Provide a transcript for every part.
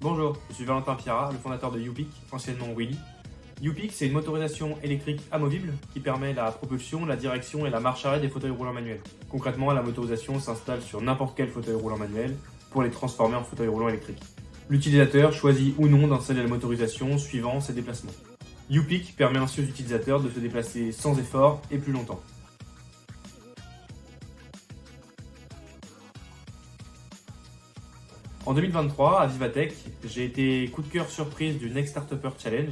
Bonjour, je suis Valentin Pierrat, le fondateur de YouPic, anciennement Wheelie. YouPic, c'est une motorisation électrique amovible qui permet la propulsion, la direction et la marche arrêt des fauteuils roulants manuels. Concrètement, la motorisation s'installe sur n'importe quel fauteuil roulant manuel pour les transformer en fauteuil roulant électrique. L'utilisateur choisit ou non d'installer la motorisation suivant ses déplacements. YouPic permet ainsi aux utilisateurs de se déplacer sans effort et plus longtemps. En 2023, à Vivatech, j'ai été coup de cœur surprise du Next Startupper Challenge,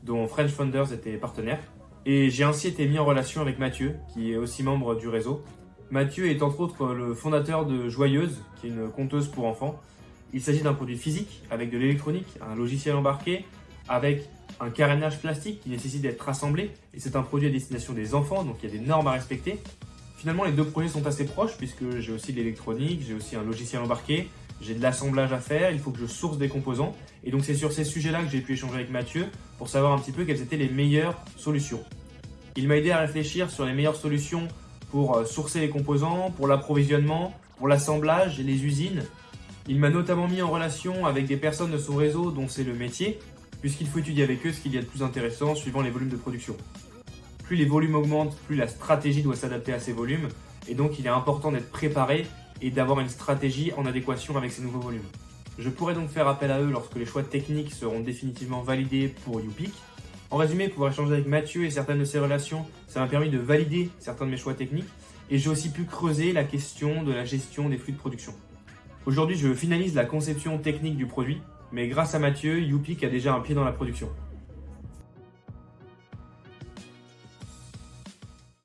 dont French Founders était partenaire. Et j'ai ainsi été mis en relation avec Mathieu, qui est aussi membre du réseau. Mathieu est entre autres le fondateur de Joyeuse, qui est une conteuse pour enfants. Il s'agit d'un produit physique, avec de l'électronique, un logiciel embarqué, avec un carénage plastique qui nécessite d'être rassemblé. Et c'est un produit à destination des enfants, donc il y a des normes à respecter. Finalement, les deux projets sont assez proches, puisque j'ai aussi de l'électronique, j'ai aussi un logiciel embarqué, j'ai de l'assemblage à faire, il faut que je source des composants. Et donc c'est sur ces sujets-là que j'ai pu échanger avec Mathieu pour savoir un petit peu quelles étaient les meilleures solutions. Il m'a aidé à réfléchir sur les meilleures solutions pour sourcer les composants, pour l'approvisionnement, pour l'assemblage et les usines. Il m'a notamment mis en relation avec des personnes de son réseau dont c'est le métier, puisqu'il faut étudier avec eux ce qu'il y a de plus intéressant suivant les volumes de production. Plus les volumes augmentent, plus la stratégie doit s'adapter à ces volumes, et donc il est important d'être préparé et d'avoir une stratégie en adéquation avec ces nouveaux volumes. Je pourrais donc faire appel à eux lorsque les choix techniques seront définitivement validés pour YouPic. En résumé, pouvoir échanger avec Mathieu et certaines de ses relations, ça m'a permis de valider certains de mes choix techniques et j'ai aussi pu creuser la question de la gestion des flux de production. Aujourd'hui, je finalise la conception technique du produit, mais grâce à Mathieu, YouPic a déjà un pied dans la production.